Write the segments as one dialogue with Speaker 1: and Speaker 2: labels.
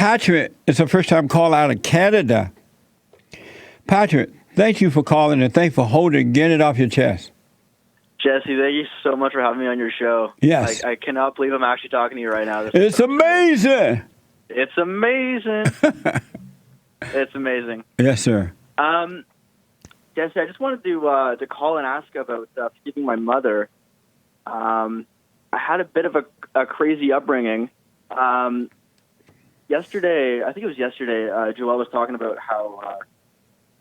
Speaker 1: Patrick, it's a first-time call out of Canada. Patrick, thank you for calling and thanks for holding, getting it off your chest.
Speaker 2: Jesse, thank you so much for having me on your show.
Speaker 1: Yes.
Speaker 2: I cannot believe I'm actually talking to you right now.
Speaker 1: It's amazing.
Speaker 2: It's amazing. It's amazing.
Speaker 1: Yes, sir.
Speaker 2: Jesse, I just wanted to call and ask about forgiving my mother. I had a bit of a crazy upbringing. Yesterday, I think it was yesterday, Joel was talking about how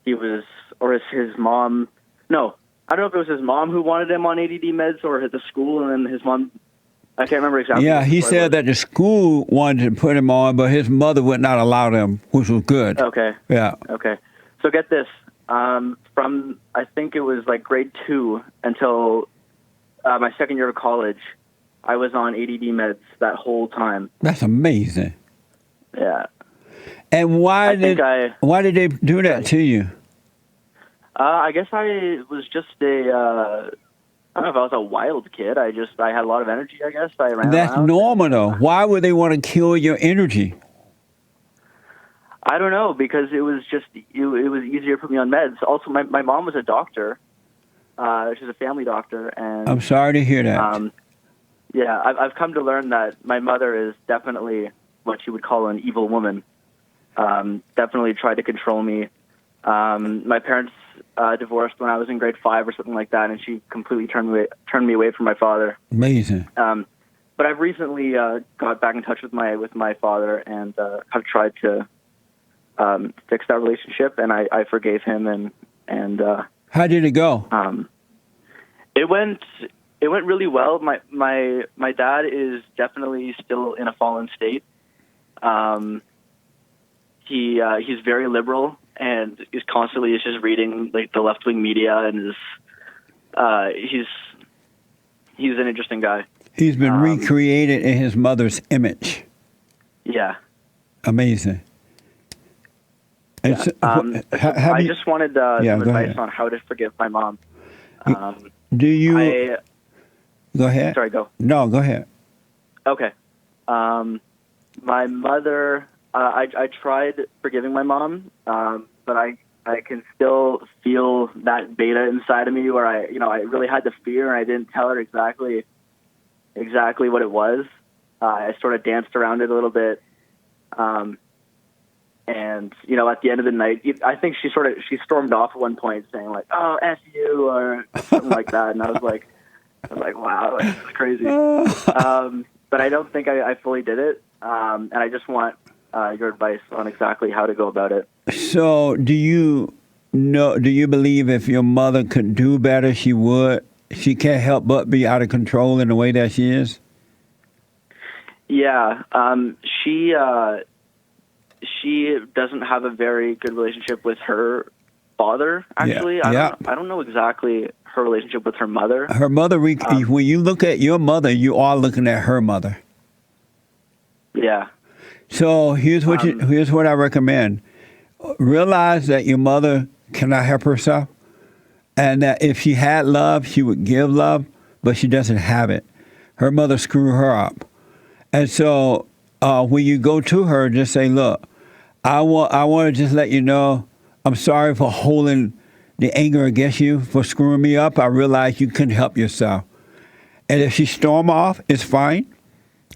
Speaker 2: he was, or his mom, no, I don't know if it was his mom who wanted him on ADD meds or the school, and then his mom, I can't remember exactly.
Speaker 1: Yeah, he said that the school wanted to put him on, but his mother would not allow them, which was good.
Speaker 2: Okay.
Speaker 1: Yeah.
Speaker 2: Okay. So get this. From, I think it was like grade 2 until my second year of college, I was on ADD meds that whole time.
Speaker 1: That's amazing.
Speaker 2: Yeah.
Speaker 1: And why did they do that to you?
Speaker 2: I guess I was just I don't know if I was a wild kid. I had a lot of energy, I guess. I ran
Speaker 1: That's
Speaker 2: around.
Speaker 1: normal, though. Why would they want to kill your energy?
Speaker 2: I don't know, because it was easier to put me on meds. Also, my mom was a doctor. She's a family doctor. And
Speaker 1: I'm sorry to hear that.
Speaker 2: Yeah, I've come to learn that my mother is definitely what you would call an evil woman. Definitely tried to control me. My parents divorced when I was in grade 5 or something like that, and she completely turned me away from my father.
Speaker 1: Amazing.
Speaker 2: But I've recently got back in touch with my father, and have tried to fix that relationship, and I forgave him. And
Speaker 1: how did it go?
Speaker 2: It went really well. My dad is definitely still in a fallen state. He's very liberal, and he's constantly just reading like the left-wing media, and he's an interesting guy.
Speaker 1: He's been recreated in his mother's image.
Speaker 2: Yeah.
Speaker 1: Amazing.
Speaker 2: Yeah. I just wanted some advice on how to forgive my mom.
Speaker 1: Do you... Go ahead.
Speaker 2: Sorry, go.
Speaker 1: No, go ahead.
Speaker 2: Okay. My mother... I tried forgiving my mom, but I can still feel that beta inside of me where I really had the fear, and I didn't tell her exactly what it was. I sort of danced around it a little bit, and at the end of the night, I think she stormed off at one point saying like, "Oh, F you," or something like that, and I was like, wow, that's crazy. But I don't think I fully did it, and I just want your advice on exactly how to go about it.
Speaker 1: So do you believe if your mother could do better, she would? She can't help but be out of control in the way that she is?
Speaker 2: Yeah. She doesn't have a very good relationship with her father, actually.
Speaker 1: Yeah.
Speaker 2: I don't know exactly her relationship with her mother.
Speaker 1: Her mother, when you look at your mother, you are looking at her mother.
Speaker 2: Yeah.
Speaker 1: So here's what I recommend. Realize that your mother cannot help herself, and that if she had love, she would give love, but she doesn't have it. Her mother screwed her up. And so when you go to her, just say, look, I want to just let you know I'm sorry for holding the anger against you, for screwing me up. I realize you couldn't help yourself. And if she storm off, it's fine.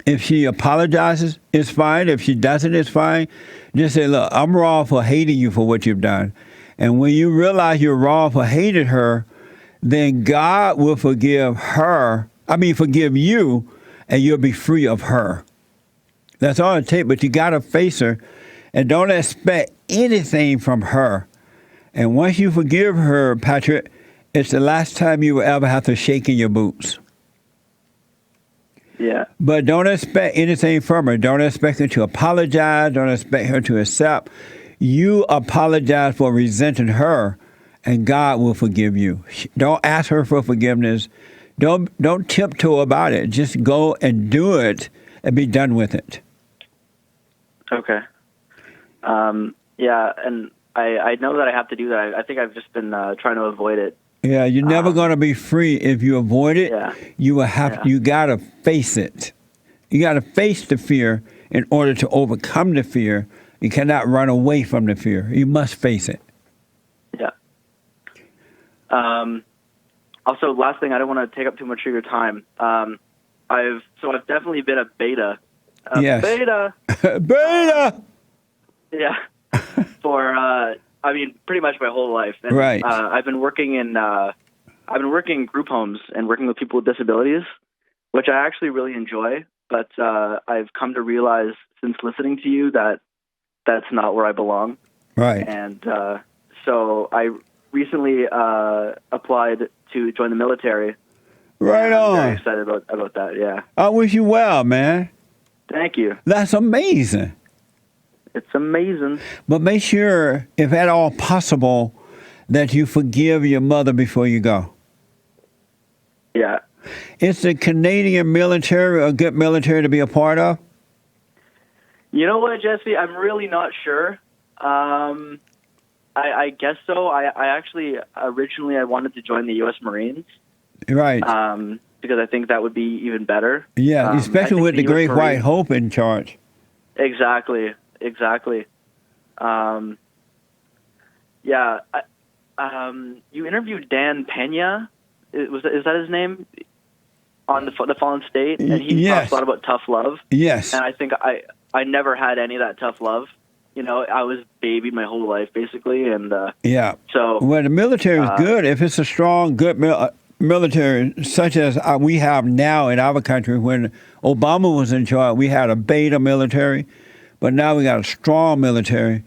Speaker 1: If she apologizes, it's fine. If she doesn't, it's fine. Just say, look, I'm wrong for hating you for what you've done. And when you realize you're wrong for hating her, then God will forgive you, and you'll be free of her. That's all it takes, but you got to face her, and don't expect anything from her. And once you forgive her, Patrick, it's the last time you will ever have to shake in your boots.
Speaker 2: Yeah.
Speaker 1: But don't expect anything from her. Don't expect her to apologize. Don't expect her to accept. You apologize for resenting her, and God will forgive you. Don't ask her for forgiveness. Don't tiptoe about it. Just go and do it and be done with it.
Speaker 2: Okay. Yeah, and I know that I have to do that. I think I've just been trying to avoid it.
Speaker 1: Yeah, you're never going to be free if you avoid it.
Speaker 2: Yeah.
Speaker 1: You will have. You got to face it. You got to face the fear in order to overcome the fear. You cannot run away from the fear. You must face it.
Speaker 2: Yeah. Also, last thing, I don't want to take up too much of your time. I've definitely been a beta.
Speaker 1: Yes.
Speaker 2: Beta.
Speaker 1: Beta.
Speaker 2: Yeah. For pretty much my whole life. And,
Speaker 1: Right.
Speaker 2: I've been working in group homes and working with people with disabilities, which I actually really enjoy. But I've come to realize since listening to you that that's not where I belong.
Speaker 1: Right.
Speaker 2: And so I recently applied to join the military.
Speaker 1: Right
Speaker 2: I'm very
Speaker 1: on.
Speaker 2: excited about that. Yeah.
Speaker 1: I wish you well, man.
Speaker 2: Thank you.
Speaker 1: That's amazing.
Speaker 2: It's amazing.
Speaker 1: But make sure, if at all possible, that you forgive your mother before you go.
Speaker 2: Yeah.
Speaker 1: Is the Canadian military a good military to be a part of?
Speaker 2: You know what, Jesse? I'm really not sure. I guess so. I actually originally I wanted to join the U.S. Marines.
Speaker 1: Right.
Speaker 2: Because I think that would be even better.
Speaker 1: Yeah, especially with the
Speaker 2: US
Speaker 1: Great White
Speaker 2: Marines-
Speaker 1: Hope in charge.
Speaker 2: Exactly. Yeah. You interviewed Dan Pena. Is that his name? On the Fallen State, and he
Speaker 1: Yes.
Speaker 2: talks a lot about tough love.
Speaker 1: Yes.
Speaker 2: And I think I never had any of that tough love. You know, I was babied my whole life basically, and
Speaker 1: Yeah.
Speaker 2: so
Speaker 1: Well, the military is good if it's a strong, good military, such as we have now in our country. When Obama was in charge, we had a beta military, but now we got a strong military.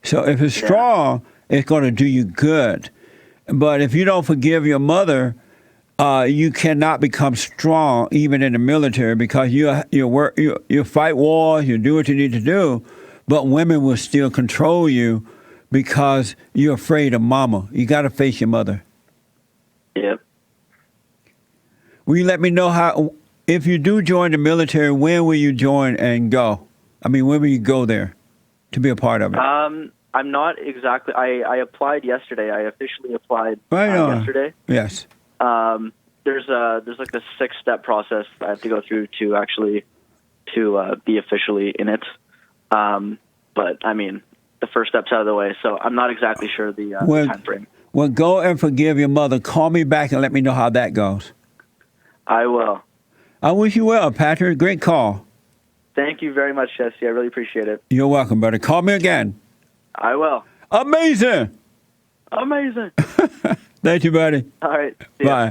Speaker 1: So if it's strong, it's going to do you good. But if you don't forgive your mother, you cannot become strong even in the military, because you fight wars, you do what you need to do, but women will still control you because you're afraid of mama. You got to face your mother.
Speaker 2: Yep.
Speaker 1: Will you let me know how, if you do join the military, when will you join and go? I mean, when will you go there to be a part of it?
Speaker 2: I'm not exactly. I applied yesterday. I officially applied
Speaker 1: Right on.
Speaker 2: yesterday.
Speaker 1: Yes.
Speaker 2: There's like a 6-step process I have to go through to actually be officially in it. But I mean, the first step's out of the way, so I'm not exactly sure the time frame.
Speaker 1: Well, go and forgive your mother. Call me back and let me know how that goes.
Speaker 2: I will.
Speaker 1: I wish you well, Patrick. Great call.
Speaker 2: Thank you very much, Jesse. I really appreciate it.
Speaker 1: You're welcome, brother. Call me again.
Speaker 2: I will.
Speaker 1: Amazing.
Speaker 2: Amazing.
Speaker 1: Thank you, buddy.
Speaker 2: All right. See ya.
Speaker 1: Bye.